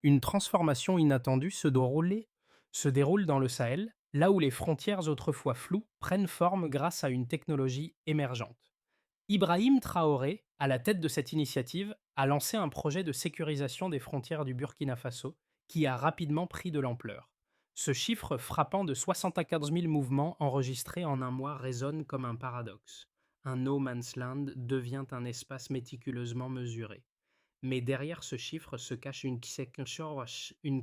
Une transformation inattendue se déroule dans le Sahel, là où les frontières autrefois floues prennent forme grâce à une technologie émergente. Ibrahim Traoré, à la tête de cette initiative, a lancé un projet de sécurisation des frontières du Burkina Faso qui a rapidement pris de l'ampleur. Ce chiffre frappant de 74 000 mouvements enregistrés en un mois résonne comme un paradoxe. Un no man's land devient un espace méticuleusement mesuré. Mais derrière ce chiffre se cache une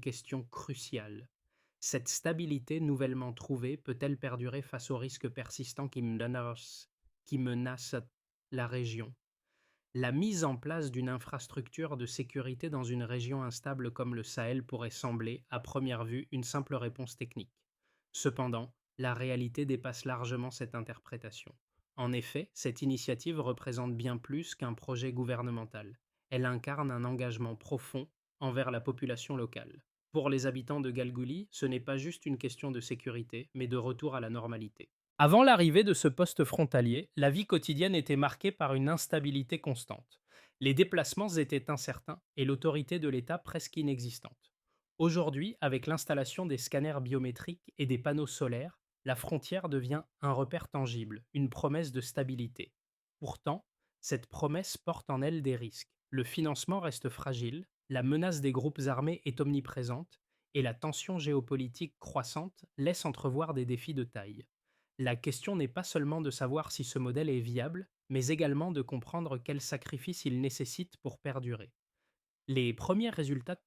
question cruciale. Cette stabilité nouvellement trouvée peut-elle perdurer face aux risques persistants qui menacent la région? La mise en place d'une infrastructure de sécurité dans une région instable comme le Sahel pourrait sembler, à première vue, une simple réponse technique. Cependant, la réalité dépasse largement cette interprétation. En effet, cette initiative représente bien plus qu'un projet gouvernemental. Elle incarne un engagement profond envers la population locale. Pour les habitants de Galgouli, ce n'est pas juste une question de sécurité, mais de retour à la normalité. Avant l'arrivée de ce poste frontalier, la vie quotidienne était marquée par une instabilité constante. Les déplacements étaient incertains et l'autorité de l'État presque inexistante. Aujourd'hui, avec l'installation des scanners biométriques et des panneaux solaires, la frontière devient un repère tangible, une promesse de stabilité. Pourtant, cette promesse porte en elle des risques. Le financement reste fragile, la menace des groupes armés est omniprésente, et la tension géopolitique croissante laisse entrevoir des défis de taille. La question n'est pas seulement de savoir si ce modèle est viable, mais également de comprendre quels sacrifices il nécessite pour perdurer. Les premiers résultats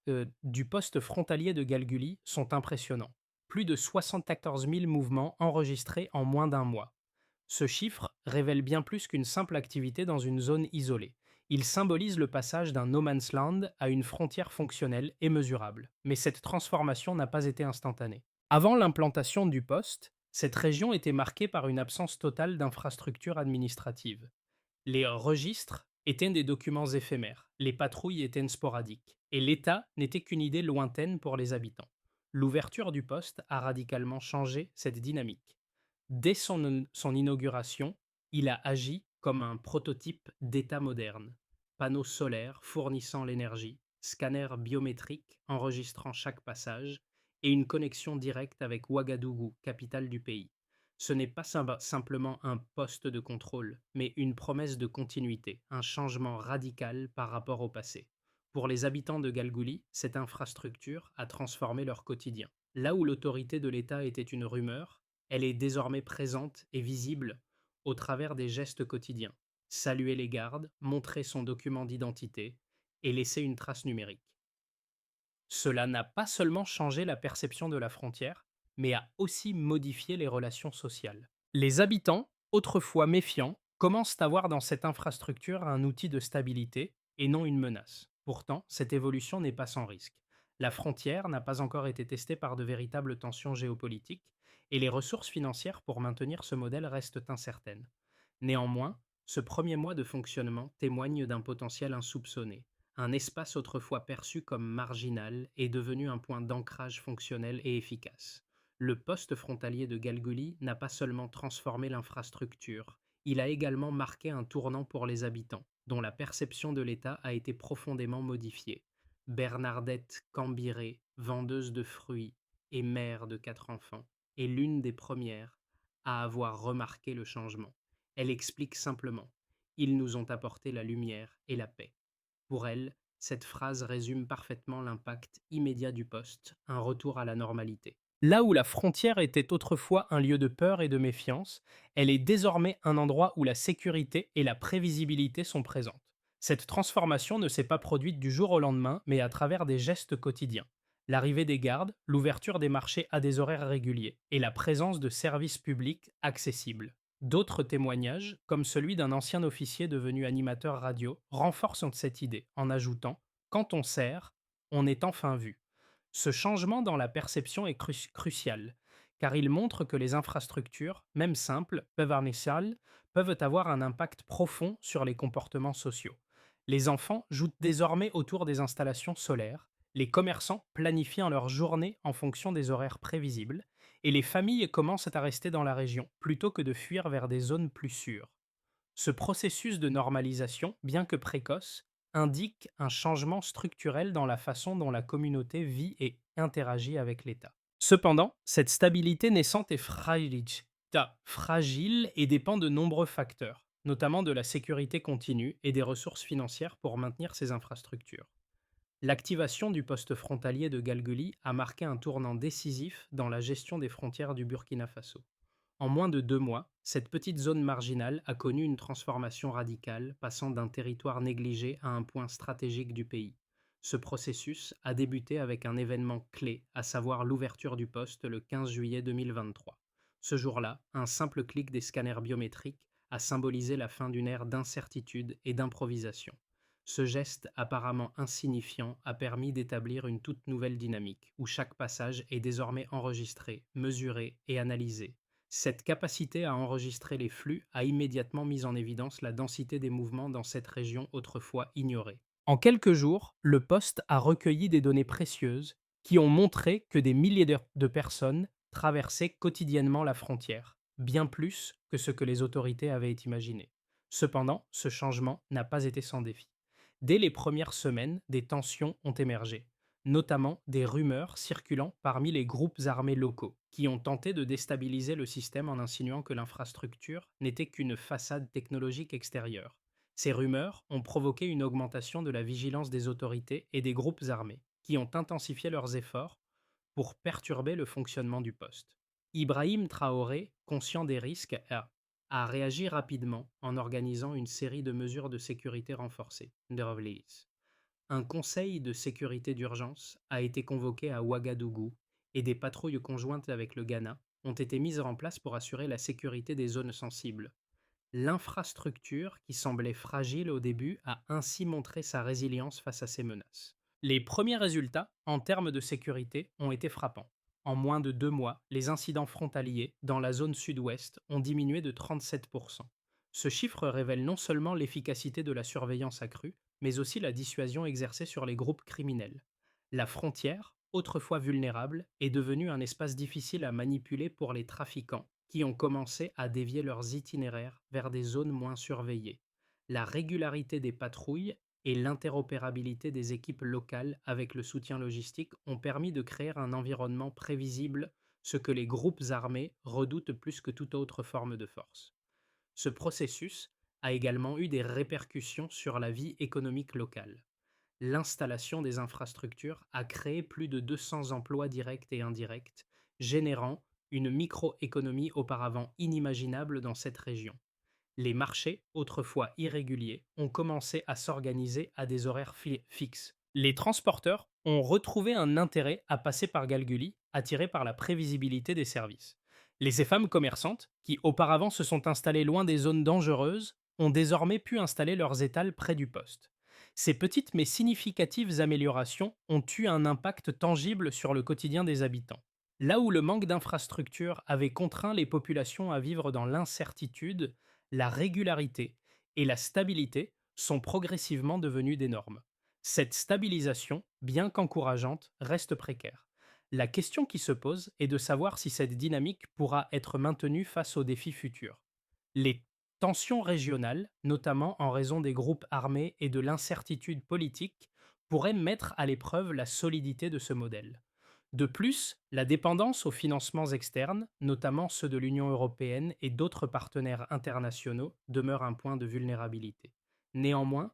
du poste frontalier de Galguli sont impressionnants. Plus de 74 000 mouvements enregistrés en moins d'un mois. Ce chiffre révèle bien plus qu'une simple activité dans une zone isolée. Il symbolise le passage d'un no man's land à une frontière fonctionnelle et mesurable. Mais cette transformation n'a pas été instantanée. Avant l'implantation du poste, cette région était marquée par une absence totale d'infrastructures administratives. Les registres étaient des documents éphémères, les patrouilles étaient sporadiques, et l'État n'était qu'une idée lointaine pour les habitants. L'ouverture du poste a radicalement changé cette dynamique. Dès son inauguration, il a agi comme un prototype d'État moderne. Panneaux solaires fournissant l'énergie, scanners biométriques enregistrant chaque passage, et une connexion directe avec Ouagadougou, capitale du pays. Ce n'est pas simplement un poste de contrôle, mais une promesse de continuité, un changement radical par rapport au passé. Pour les habitants de Galgouli, cette infrastructure a transformé leur quotidien. Là où l'autorité de l'État était une rumeur, elle est désormais présente et visible au travers des gestes quotidiens. Saluer les gardes, montrer son document d'identité et laisser une trace numérique. Cela n'a pas seulement changé la perception de la frontière, mais a aussi modifié les relations sociales. Les habitants, autrefois méfiants, commencent à voir dans cette infrastructure un outil de stabilité et non une menace. Pourtant, cette évolution n'est pas sans risque. La frontière n'a pas encore été testée par de véritables tensions géopolitiques, et les ressources financières pour maintenir ce modèle restent incertaines. Néanmoins, ce premier mois de fonctionnement témoigne d'un potentiel insoupçonné. Un espace autrefois perçu comme marginal est devenu un point d'ancrage fonctionnel et efficace. Le poste frontalier de Galguli n'a pas seulement transformé l'infrastructure, il a également marqué un tournant pour les habitants, dont la perception de l'État a été profondément modifiée. Bernardette Cambiré, vendeuse de fruits et mère de 4 enfants, est l'une des premières à avoir remarqué le changement. Elle explique simplement: ils nous ont apporté la lumière et la paix. Pour elle, cette phrase résume parfaitement l'impact immédiat du poste, un retour à la normalité. Là où la frontière était autrefois un lieu de peur et de méfiance, elle est désormais un endroit où la sécurité et la prévisibilité sont présentes. Cette transformation ne s'est pas produite du jour au lendemain, mais à travers des gestes quotidiens. L'arrivée des gardes, l'ouverture des marchés à des horaires réguliers et la présence de services publics accessibles. D'autres témoignages, comme celui d'un ancien officier devenu animateur radio, renforcent cette idée en ajoutant: quand on sert, on est enfin vu. Ce changement dans la perception est crucial, car il montre que les infrastructures, même simples, peuvent avoir un impact profond sur les comportements sociaux. Les enfants jouent désormais autour des installations solaires, les commerçants planifient leur journée en fonction des horaires prévisibles, et les familles commencent à rester dans la région plutôt que de fuir vers des zones plus sûres. Ce processus de normalisation, bien que précoce, indique un changement structurel dans la façon dont la communauté vit et interagit avec l'État. Cependant, cette stabilité naissante est fragile et dépend de nombreux facteurs, notamment de la sécurité continue et des ressources financières pour maintenir ces infrastructures. L'activation du poste frontalier de Galguli a marqué un tournant décisif dans la gestion des frontières du Burkina Faso. En moins de 2 mois, cette petite zone marginale a connu une transformation radicale, passant d'un territoire négligé à un point stratégique du pays. Ce processus a débuté avec un événement clé, à savoir l'ouverture du poste le 15 juillet 2023. Ce jour-là, un simple clic des scanners biométriques a symbolisé la fin d'une ère d'incertitude et d'improvisation. Ce geste apparemment insignifiant a permis d'établir une toute nouvelle dynamique, où chaque passage est désormais enregistré, mesuré et analysé. Cette capacité à enregistrer les flux a immédiatement mis en évidence la densité des mouvements dans cette région autrefois ignorée. En quelques jours, le poste a recueilli des données précieuses qui ont montré que des milliers de personnes traversaient quotidiennement la frontière, bien plus que ce que les autorités avaient imaginé. Cependant, ce changement n'a pas été sans défi. Dès les premières semaines, des tensions ont émergé, notamment des rumeurs circulant parmi les groupes armés locaux, qui ont tenté de déstabiliser le système en insinuant que l'infrastructure n'était qu'une façade technologique extérieure. Ces rumeurs ont provoqué une augmentation de la vigilance des autorités et des groupes armés, qui ont intensifié leurs efforts pour perturber le fonctionnement du poste. Ibrahim Traoré, conscient des risques, a réagi rapidement en organisant une série de mesures de sécurité renforcées. Un conseil de sécurité d'urgence a été convoqué à Ouagadougou et des patrouilles conjointes avec le Ghana ont été mises en place pour assurer la sécurité des zones sensibles. L'infrastructure, qui semblait fragile au début, a ainsi montré sa résilience face à ces menaces. Les premiers résultats, en termes de sécurité, ont été frappants. En moins de 2 mois, les incidents frontaliers dans la zone sud-ouest ont diminué de 37%. Ce chiffre révèle non seulement l'efficacité de la surveillance accrue, mais aussi la dissuasion exercée sur les groupes criminels. La frontière, autrefois vulnérable, est devenue un espace difficile à manipuler pour les trafiquants, qui ont commencé à dévier leurs itinéraires vers des zones moins surveillées. La régularité des patrouilles et l'interopérabilité des équipes locales avec le soutien logistique ont permis de créer un environnement prévisible, ce que les groupes armés redoutent plus que toute autre forme de force. Ce processus a également eu des répercussions sur la vie économique locale. L'installation des infrastructures a créé plus de 200 emplois directs et indirects, générant une microéconomie auparavant inimaginable dans cette région. Les marchés, autrefois irréguliers, ont commencé à s'organiser à des horaires fixes. Les transporteurs ont retrouvé un intérêt à passer par Galguli, attirés par la prévisibilité des services. Les femmes commerçantes, qui auparavant se sont installées loin des zones dangereuses, ont désormais pu installer leurs étals près du poste. Ces petites mais significatives améliorations ont eu un impact tangible sur le quotidien des habitants. Là où le manque d'infrastructures avait contraint les populations à vivre dans l'incertitude, la régularité et la stabilité sont progressivement devenues des normes. Cette stabilisation, bien qu'encourageante, reste précaire. La question qui se pose est de savoir si cette dynamique pourra être maintenue face aux défis futurs. Les tensions régionales, notamment en raison des groupes armés et de l'incertitude politique, pourraient mettre à l'épreuve la solidité de ce modèle. De plus, la dépendance aux financements externes, notamment ceux de l'Union européenne et d'autres partenaires internationaux, demeure un point de vulnérabilité. Néanmoins,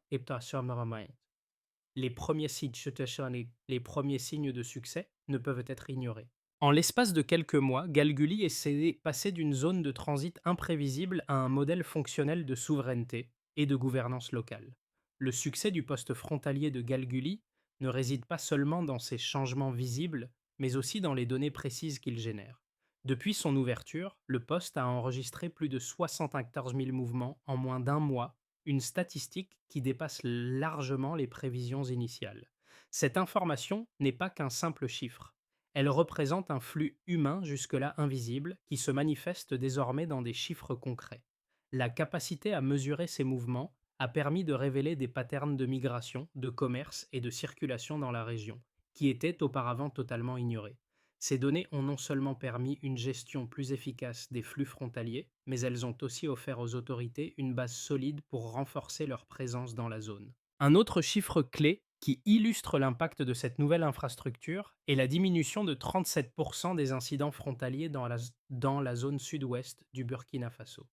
les premiers signes de succès ne peuvent être ignorés. En l'espace de quelques mois, Galguli est passé d'une zone de transit imprévisible à un modèle fonctionnel de souveraineté et de gouvernance locale. Le succès du poste frontalier de Galguli ne réside pas seulement dans ses changements visibles, mais aussi dans les données précises qu'il génère. Depuis son ouverture, le poste a enregistré plus de 74 000 mouvements en moins d'un mois, une statistique qui dépasse largement les prévisions initiales. Cette information n'est pas qu'un simple chiffre. Elle représente un flux humain jusque-là invisible qui se manifeste désormais dans des chiffres concrets. La capacité à mesurer ces mouvements a permis de révéler des patterns de migration, de commerce et de circulation dans la région, qui étaient auparavant totalement ignorés. Ces données ont non seulement permis une gestion plus efficace des flux frontaliers, mais elles ont aussi offert aux autorités une base solide pour renforcer leur présence dans la zone. Un autre chiffre clé qui illustre l'impact de cette nouvelle infrastructure est la diminution de 37% des incidents frontaliers dans la zone sud-ouest du Burkina Faso.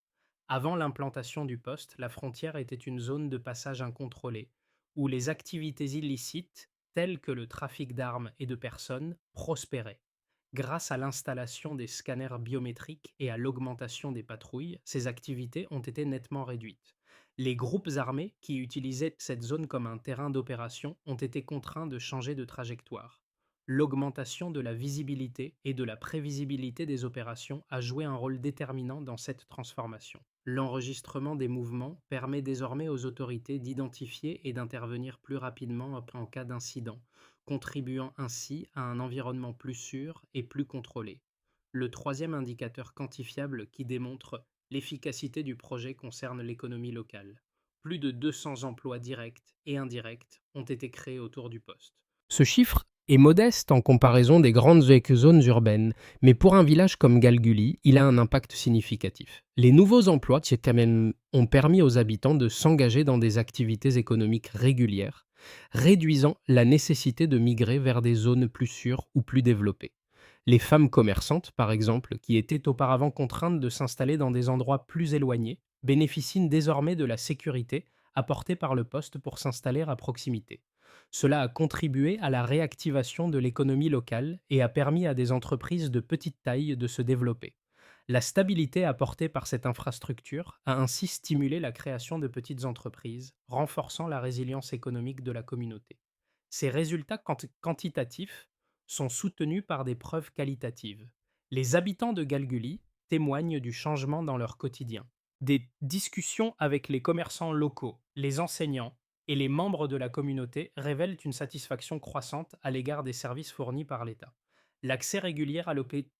Avant l'implantation du poste, la frontière était une zone de passage incontrôlé, où les activités illicites, telles que le trafic d'armes et de personnes, prospéraient. Grâce à l'installation des scanners biométriques et à l'augmentation des patrouilles, ces activités ont été nettement réduites. Les groupes armés qui utilisaient cette zone comme un terrain d'opération ont été contraints de changer de trajectoire. L'augmentation de la visibilité et de la prévisibilité des opérations a joué un rôle déterminant dans cette transformation. L'enregistrement des mouvements permet désormais aux autorités d'identifier et d'intervenir plus rapidement en cas d'incident, contribuant ainsi à un environnement plus sûr et plus contrôlé. Le troisième indicateur quantifiable qui démontre l'efficacité du projet concerne l'économie locale. Plus de 200 emplois directs et indirects ont été créés autour du poste. Ce chiffre est modeste en comparaison des grandes zones urbaines, mais pour un village comme Galguli, il a un impact significatif. Les nouveaux emplois Tchekamen ont permis aux habitants de s'engager dans des activités économiques régulières, réduisant la nécessité de migrer vers des zones plus sûres ou plus développées. Les femmes commerçantes, par exemple, qui étaient auparavant contraintes de s'installer dans des endroits plus éloignés, bénéficient désormais de la sécurité apportée par le poste pour s'installer à proximité. Cela a contribué à la réactivation de l'économie locale et a permis à des entreprises de petite taille de se développer. La stabilité apportée par cette infrastructure a ainsi stimulé la création de petites entreprises, renforçant la résilience économique de la communauté. Ces résultats quantitatifs sont soutenus par des preuves qualitatives. Les habitants de Galguli témoignent du changement dans leur quotidien. Des discussions avec les commerçants locaux, les enseignants et les membres de la communauté révèlent une satisfaction croissante à l'égard des services fournis par l'État. L'accès régulier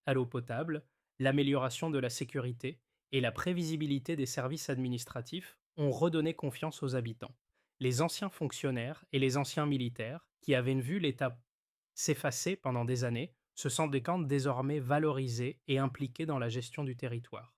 à l'eau potable, l'amélioration de la sécurité et la prévisibilité des services administratifs ont redonné confiance aux habitants. Les anciens fonctionnaires et les anciens militaires, qui avaient vu l'État s'effacer pendant des années, se sentent désormais valorisés et impliqués dans la gestion du territoire.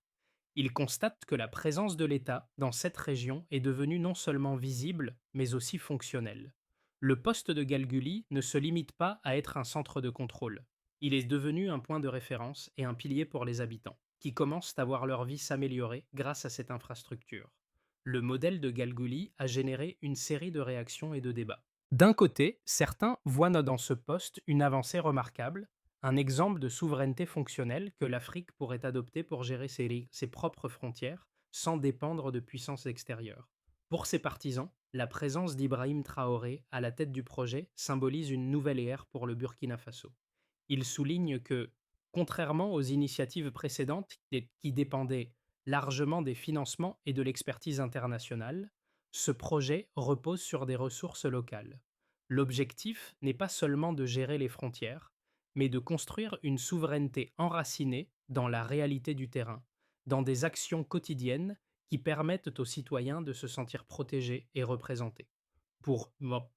Ils constatent que la présence de l'État dans cette région est devenue non seulement visible, mais aussi fonctionnelle. Le poste de Galguli ne se limite pas à être un centre de contrôle. Il est devenu un point de référence et un pilier pour les habitants, qui commencent à voir leur vie s'améliorer grâce à cette infrastructure. Le modèle de Galguli a généré une série de réactions et de débats. D'un côté, certains voient dans ce poste une avancée remarquable, un exemple de souveraineté fonctionnelle que l'Afrique pourrait adopter pour gérer ses propres frontières sans dépendre de puissances extérieures. Pour ses partisans, la présence d'Ibrahim Traoré à la tête du projet symbolise une nouvelle ère pour le Burkina Faso. Il souligne que, contrairement aux initiatives précédentes qui dépendaient largement des financements et de l'expertise internationale, ce projet repose sur des ressources locales. L'objectif n'est pas seulement de gérer les frontières, mais de construire une souveraineté enracinée dans la réalité du terrain, dans des actions quotidiennes qui permettent aux citoyens de se sentir protégés et représentés. Pour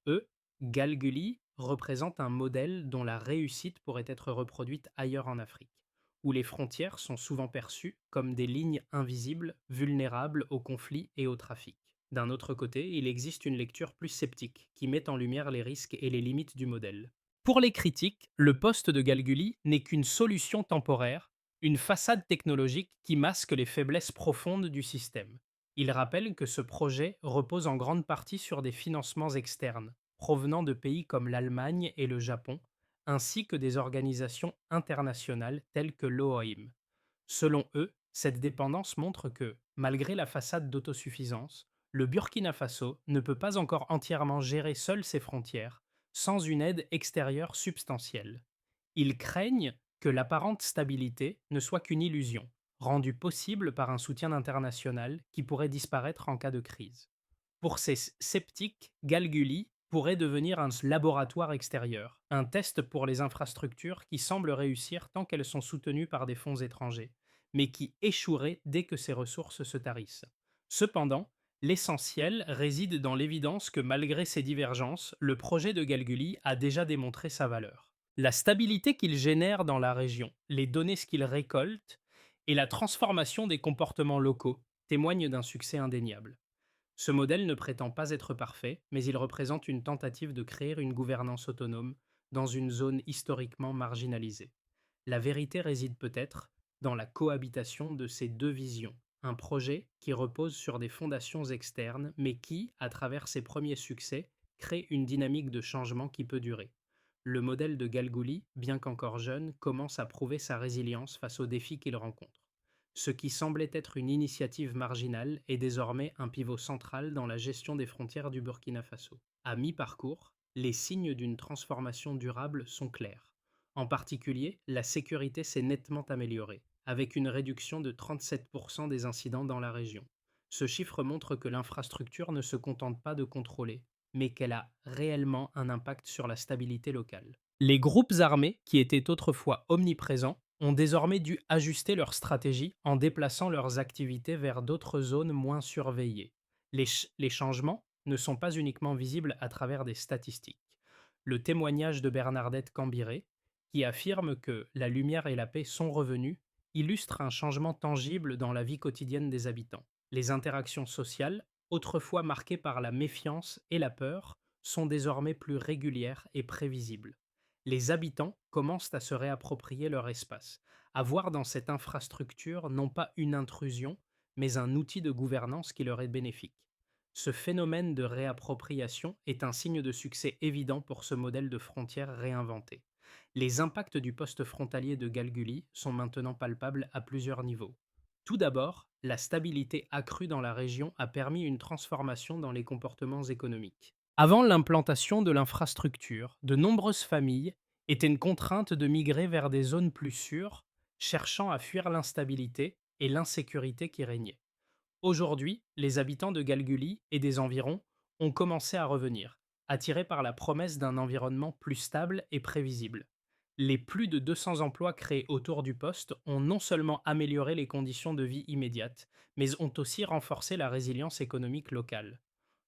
eux, Galguli représente un modèle dont la réussite pourrait être reproduite ailleurs en Afrique, où les frontières sont souvent perçues comme des lignes invisibles, vulnérables aux conflits et au trafic. D'un autre côté, il existe une lecture plus sceptique, qui met en lumière les risques et les limites du modèle. Pour les critiques, le poste de Galguli n'est qu'une solution temporaire, une façade technologique qui masque les faiblesses profondes du système. Il rappelle que ce projet repose en grande partie sur des financements externes, provenant de pays comme l'Allemagne et le Japon, ainsi que des organisations internationales telles que l'OIM. Selon eux, cette dépendance montre que, malgré la façade d'autosuffisance, le Burkina Faso ne peut pas encore entièrement gérer seul ses frontières, sans une aide extérieure substantielle. Ils craignent que l'apparente stabilité ne soit qu'une illusion, rendue possible par un soutien international qui pourrait disparaître en cas de crise. Pour ces sceptiques, Galguli pourrait devenir un laboratoire extérieur, un test pour les infrastructures qui semblent réussir tant qu'elles sont soutenues par des fonds étrangers, mais qui échoueraient dès que ces ressources se tarissent. Cependant, l'essentiel réside dans l'évidence que malgré ces divergences, le projet de Galguli a déjà démontré sa valeur. La stabilité qu'il génère dans la région, les données qu'il récolte et la transformation des comportements locaux témoignent d'un succès indéniable. Ce modèle ne prétend pas être parfait, mais il représente une tentative de créer une gouvernance autonome dans une zone historiquement marginalisée. La vérité réside peut-être dans la cohabitation de ces deux visions. Un projet qui repose sur des fondations externes, mais qui, à travers ses premiers succès, crée une dynamique de changement qui peut durer. Le modèle de Galgouli, bien qu'encore jeune, commence à prouver sa résilience face aux défis qu'il rencontre. Ce qui semblait être une initiative marginale est désormais un pivot central dans la gestion des frontières du Burkina Faso. À mi-parcours, les signes d'une transformation durable sont clairs. En particulier, la sécurité s'est nettement améliorée, avec une réduction de 37% des incidents dans la région. Ce chiffre montre que l'infrastructure ne se contente pas de contrôler, mais qu'elle a réellement un impact sur la stabilité locale. Les groupes armés, qui étaient autrefois omniprésents, ont désormais dû ajuster leur stratégie en déplaçant leurs activités vers d'autres zones moins surveillées. Les changements ne sont pas uniquement visibles à travers des statistiques. Le témoignage de Bernadette Cambiré, qui affirme que la lumière et la paix sont revenus, illustre un changement tangible dans la vie quotidienne des habitants. Les interactions sociales, autrefois marquées par la méfiance et la peur, sont désormais plus régulières et prévisibles. Les habitants commencent à se réapproprier leur espace, à voir dans cette infrastructure non pas une intrusion, mais un outil de gouvernance qui leur est bénéfique. Ce phénomène de réappropriation est un signe de succès évident pour ce modèle de frontière réinventé. Les impacts du poste frontalier de Galguli sont maintenant palpables à plusieurs niveaux. Tout d'abord, la stabilité accrue dans la région a permis une transformation dans les comportements économiques. Avant l'implantation de l'infrastructure, de nombreuses familles étaient contraintes de migrer vers des zones plus sûres, cherchant à fuir l'instabilité et l'insécurité qui régnaient. Aujourd'hui, les habitants de Galguli et des environs ont commencé à revenir, attirés par la promesse d'un environnement plus stable et prévisible. Les plus de 200 emplois créés autour du poste ont non seulement amélioré les conditions de vie immédiates, mais ont aussi renforcé la résilience économique locale.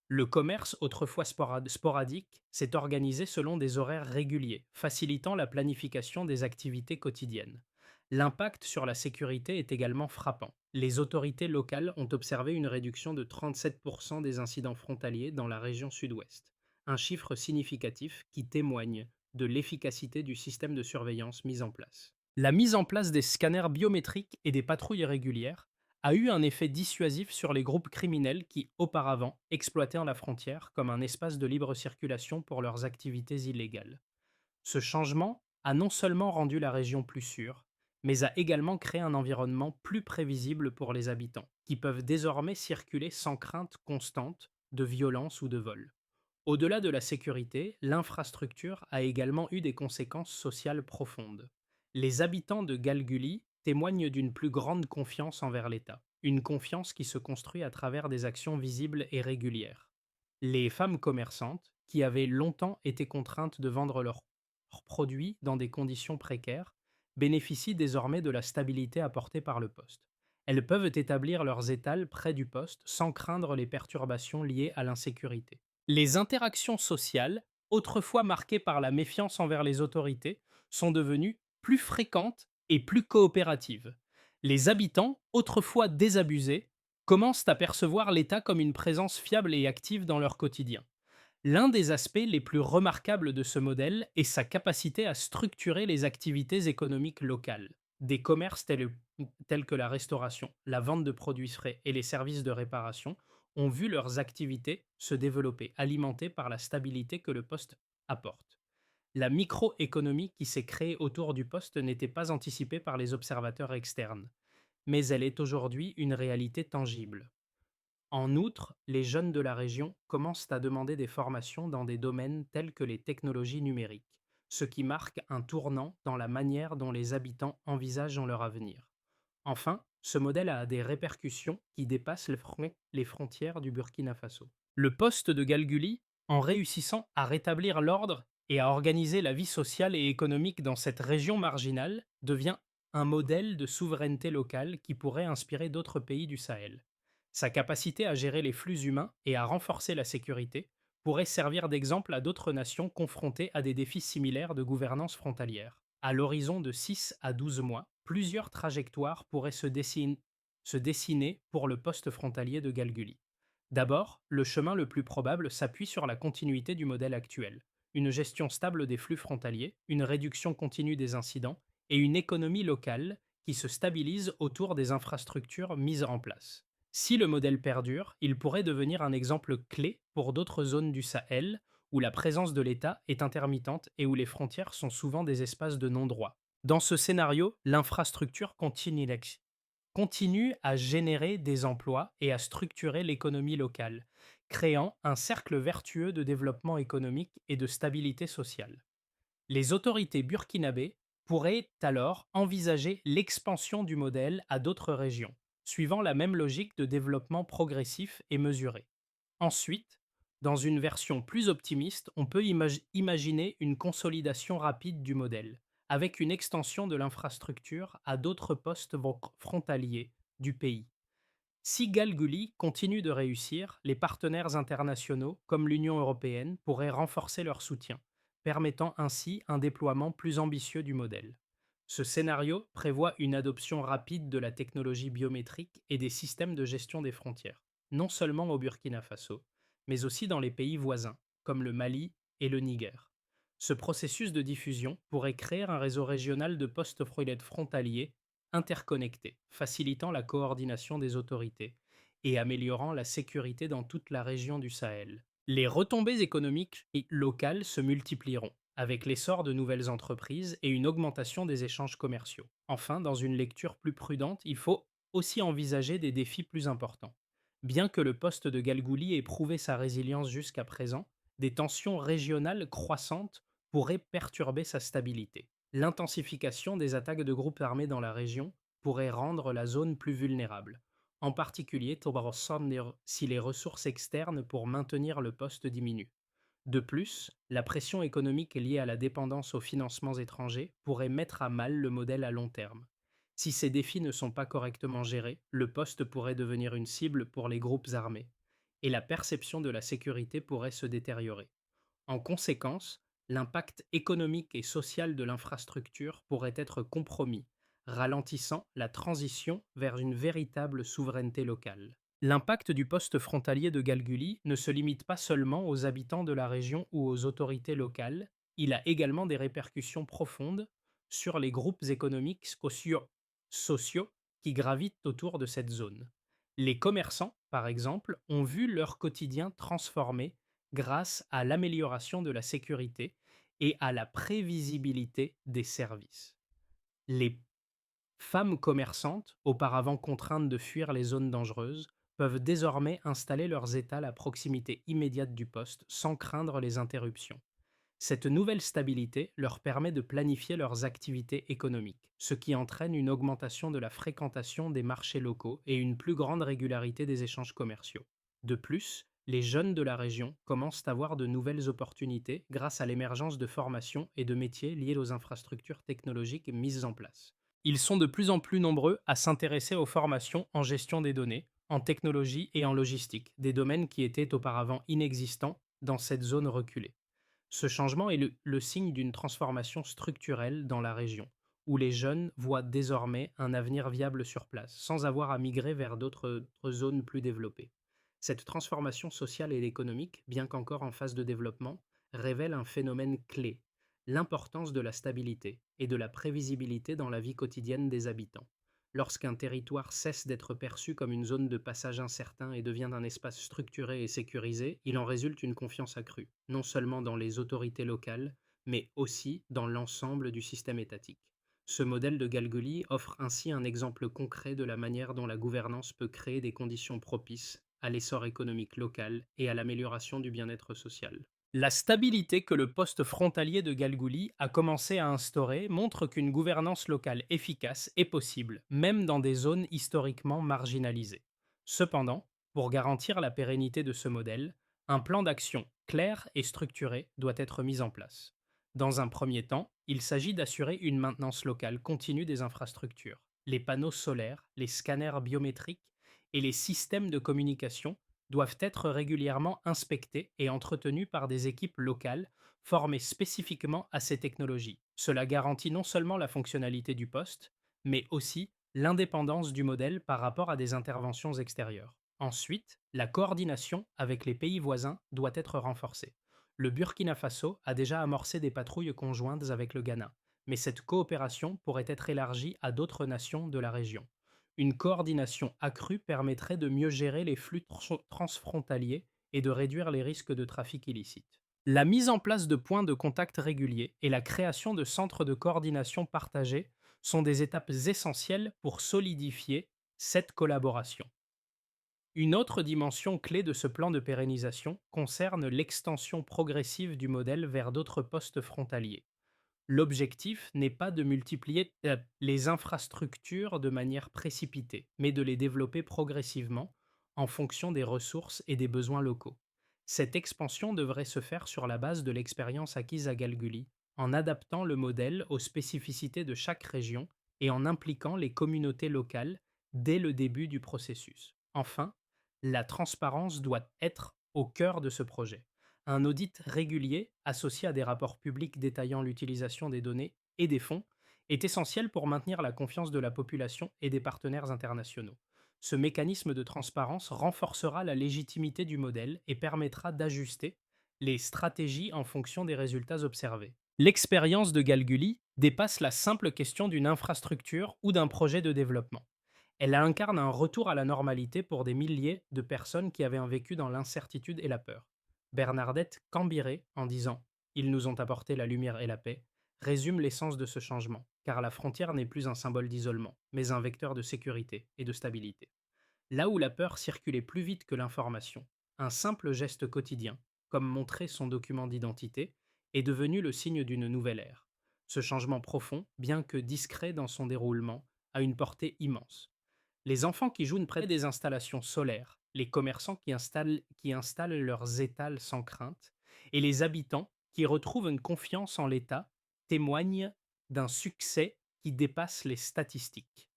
Le commerce, autrefois sporadique, s'est organisé selon des horaires réguliers, facilitant la planification des activités quotidiennes. L'impact sur la sécurité est également frappant. Les autorités locales ont observé une réduction de 37% des incidents frontaliers dans la région sud-ouest, un chiffre significatif qui témoigne de l'efficacité du système de surveillance mis en place. La mise en place des scanners biométriques et des patrouilles régulières a eu un effet dissuasif sur les groupes criminels qui, auparavant, exploitaient la frontière comme un espace de libre circulation pour leurs activités illégales. Ce changement a non seulement rendu la région plus sûre, mais a également créé un environnement plus prévisible pour les habitants, qui peuvent désormais circuler sans crainte constante de violence ou de vol. Au-delà de la sécurité, l'infrastructure a également eu des conséquences sociales profondes. Les habitants de Galguli témoignent d'une plus grande confiance envers l'État, une confiance qui se construit à travers des actions visibles et régulières. Les femmes commerçantes, qui avaient longtemps été contraintes de vendre leurs produits dans des conditions précaires, bénéficient désormais de la stabilité apportée par le poste. Elles peuvent établir leurs étals près du poste sans craindre les perturbations liées à l'insécurité. Les interactions sociales, autrefois marquées par la méfiance envers les autorités, sont devenues plus fréquentes et plus coopératives. Les habitants, autrefois désabusés, commencent à percevoir l'État comme une présence fiable et active dans leur quotidien. L'un des aspects les plus remarquables de ce modèle est sa capacité à structurer les activités économiques locales. Des commerces tels que la restauration, la vente de produits frais et les services de réparation ont vu leurs activités se développer, alimentées par la stabilité que le poste apporte. La microéconomie qui s'est créée autour du poste n'était pas anticipée par les observateurs externes, mais elle est aujourd'hui une réalité tangible. En outre, les jeunes de la région commencent à demander des formations dans des domaines tels que les technologies numériques, ce qui marque un tournant dans la manière dont les habitants envisagent leur avenir. Enfin, ce modèle a des répercussions qui dépassent les frontières du Burkina Faso. Le poste de Galguli, en réussissant à rétablir l'ordre et à organiser la vie sociale et économique dans cette région marginale, devient un modèle de souveraineté locale qui pourrait inspirer d'autres pays du Sahel. Sa capacité à gérer les flux humains et à renforcer la sécurité pourrait servir d'exemple à d'autres nations confrontées à des défis similaires de gouvernance frontalière. À l'horizon de 6 à 12 mois, plusieurs trajectoires pourraient se dessiner pour le poste frontalier de Galguli. D'abord, le chemin le plus probable s'appuie sur la continuité du modèle actuel, une gestion stable des flux frontaliers, une réduction continue des incidents et une économie locale qui se stabilise autour des infrastructures mises en place. Si le modèle perdure, il pourrait devenir un exemple clé pour d'autres zones du Sahel où la présence de l'État est intermittente et où les frontières sont souvent des espaces de non-droit. Dans ce scénario, l'infrastructure continue à générer des emplois et à structurer l'économie locale, créant un cercle vertueux de développement économique et de stabilité sociale. Les autorités burkinabées pourraient alors envisager l'expansion du modèle à d'autres régions, suivant la même logique de développement progressif et mesuré. Ensuite, dans une version plus optimiste, on peut imaginer une consolidation rapide du modèle, avec une extension de l'infrastructure à d'autres postes frontaliers du pays. Si Galguli continue de réussir, les partenaires internationaux, comme l'Union européenne, pourraient renforcer leur soutien, permettant ainsi un déploiement plus ambitieux du modèle. Ce scénario prévoit une adoption rapide de la technologie biométrique et des systèmes de gestion des frontières, non seulement au Burkina Faso, mais aussi dans les pays voisins, comme le Mali et le Niger. Ce processus de diffusion pourrait créer un réseau régional de postes frontaliers interconnectés, facilitant la coordination des autorités et améliorant la sécurité dans toute la région du Sahel. Les retombées économiques et locales se multiplieront, avec l'essor de nouvelles entreprises et une augmentation des échanges commerciaux. Enfin, dans une lecture plus prudente, il faut aussi envisager des défis plus importants. Bien que le poste de Galgouli ait prouvé sa résilience jusqu'à présent, des tensions régionales croissantes pourraient perturber sa stabilité. L'intensification des attaques de groupes armés dans la région pourrait rendre la zone plus vulnérable, en particulier si les ressources externes pour maintenir le poste diminuent. De plus, la pression économique liée à la dépendance aux financements étrangers pourrait mettre à mal le modèle à long terme. Si ces défis ne sont pas correctement gérés, le poste pourrait devenir une cible pour les groupes armés, et la perception de la sécurité pourrait se détériorer. En conséquence, l'impact économique et social de l'infrastructure pourrait être compromis, ralentissant la transition vers une véritable souveraineté locale. L'impact du poste frontalier de Galguli ne se limite pas seulement aux habitants de la région ou aux autorités locales, il a également des répercussions profondes sur les groupes économiques sociaux qui gravitent autour de cette zone. Les commerçants, par exemple, ont vu leur quotidien transformé grâce à l'amélioration de la sécurité et à la prévisibilité des services. Les femmes commerçantes, auparavant contraintes de fuir les zones dangereuses, peuvent désormais installer leurs étals à proximité immédiate du poste sans craindre les interruptions. Cette nouvelle stabilité leur permet de planifier leurs activités économiques, ce qui entraîne une augmentation de la fréquentation des marchés locaux et une plus grande régularité des échanges commerciaux. De plus, les jeunes de la région commencent à voir de nouvelles opportunités grâce à l'émergence de formations et de métiers liés aux infrastructures technologiques mises en place. Ils sont de plus en plus nombreux à s'intéresser aux formations en gestion des données, en technologie et en logistique, des domaines qui étaient auparavant inexistants dans cette zone reculée. Ce changement est le signe d'une transformation structurelle dans la région, où les jeunes voient désormais un avenir viable sur place, sans avoir à migrer vers d'autres zones plus développées. Cette transformation sociale et économique, bien qu'encore en phase de développement, révèle un phénomène clé, l'importance de la stabilité et de la prévisibilité dans la vie quotidienne des habitants. Lorsqu'un territoire cesse d'être perçu comme une zone de passage incertain et devient un espace structuré et sécurisé, il en résulte une confiance accrue, non seulement dans les autorités locales, mais aussi dans l'ensemble du système étatique. Ce modèle de Galgoli offre ainsi un exemple concret de la manière dont la gouvernance peut créer des conditions propices à l'essor économique local et à l'amélioration du bien-être social. La stabilité que le poste frontalier de Galgouli a commencé à instaurer montre qu'une gouvernance locale efficace est possible, même dans des zones historiquement marginalisées. Cependant, pour garantir la pérennité de ce modèle, un plan d'action clair et structuré doit être mis en place. Dans un premier temps, il s'agit d'assurer une maintenance locale continue des infrastructures. Les panneaux solaires, les scanners biométriques et les systèmes de communication doivent être régulièrement inspectés et entretenus par des équipes locales formées spécifiquement à ces technologies. Cela garantit non seulement la fonctionnalité du poste, mais aussi l'indépendance du modèle par rapport à des interventions extérieures. Ensuite, la coordination avec les pays voisins doit être renforcée. Le Burkina Faso a déjà amorcé des patrouilles conjointes avec le Ghana, mais cette coopération pourrait être élargie à d'autres nations de la région. Une coordination accrue permettrait de mieux gérer les flux transfrontaliers et de réduire les risques de trafic illicite. La mise en place de points de contact réguliers et la création de centres de coordination partagés sont des étapes essentielles pour solidifier cette collaboration. Une autre dimension clé de ce plan de pérennisation concerne l'extension progressive du modèle vers d'autres postes frontaliers. L'objectif n'est pas de multiplier les infrastructures de manière précipitée, mais de les développer progressivement en fonction des ressources et des besoins locaux. Cette expansion devrait se faire sur la base de l'expérience acquise à Galguli, en adaptant le modèle aux spécificités de chaque région et en impliquant les communautés locales dès le début du processus. Enfin, la transparence doit être au cœur de ce projet. Un audit régulier, associé à des rapports publics détaillant l'utilisation des données et des fonds, est essentiel pour maintenir la confiance de la population et des partenaires internationaux. Ce mécanisme de transparence renforcera la légitimité du modèle et permettra d'ajuster les stratégies en fonction des résultats observés. L'expérience de Galguli dépasse la simple question d'une infrastructure ou d'un projet de développement. Elle incarne un retour à la normalité pour des milliers de personnes qui avaient un vécu dans l'incertitude et la peur. Bernadette Cambiré, en disant Ils nous ont apporté la lumière et la paix, résume l'essence de ce changement, car la frontière n'est plus un symbole d'isolement, mais un vecteur de sécurité et de stabilité. Là où la peur circulait plus vite que l'information, un simple geste quotidien, comme montrer son document d'identité, est devenu le signe d'une nouvelle ère. Ce changement profond, bien que discret dans son déroulement, a une portée immense. Les enfants qui jouent près des installations solaires, les commerçants qui installent leurs étals sans crainte, et les habitants qui retrouvent une confiance en l'État témoignent d'un succès qui dépasse les statistiques.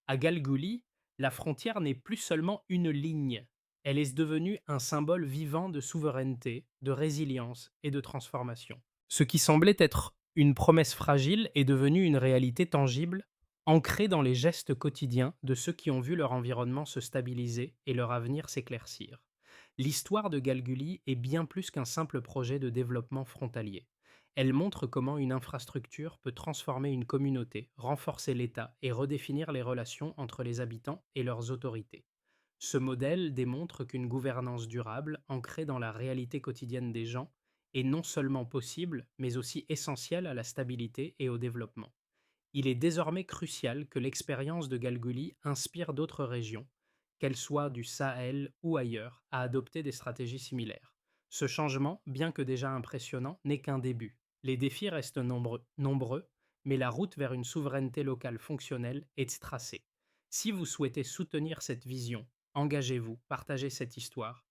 À Galgouli, la frontière n'est plus seulement une ligne, elle est devenue un symbole vivant de souveraineté, de résilience et de transformation. Ce qui semblait être une promesse fragile est devenu une réalité tangible, ancrée dans les gestes quotidiens de ceux qui ont vu leur environnement se stabiliser et leur avenir s'éclaircir. L'histoire de Galguli est bien plus qu'un simple projet de développement frontalier. Elle montre comment une infrastructure peut transformer une communauté, renforcer l'État et redéfinir les relations entre les habitants et leurs autorités. Ce modèle démontre qu'une gouvernance durable, ancrée dans la réalité quotidienne des gens, est non seulement possible, mais aussi essentielle à la stabilité et au développement. Il est désormais crucial que l'expérience de Galguli inspire d'autres régions, qu'elles soient du Sahel ou ailleurs, à adopter des stratégies similaires. Ce changement, bien que déjà impressionnant, n'est qu'un début. Les défis restent nombreux, mais la route vers une souveraineté locale fonctionnelle est tracée. Si vous souhaitez soutenir cette vision, engagez-vous, partagez cette histoire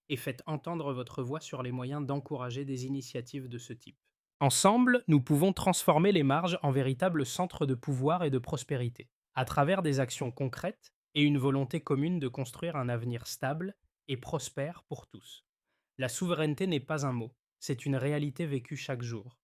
et faites entendre votre voix sur les moyens d'encourager des initiatives de ce type. Ensemble, nous pouvons transformer les marges en véritables centres de pouvoir et de prospérité, à travers des actions concrètes et une volonté commune de construire un avenir stable et prospère pour tous. La souveraineté n'est pas un mot, c'est une réalité vécue chaque jour.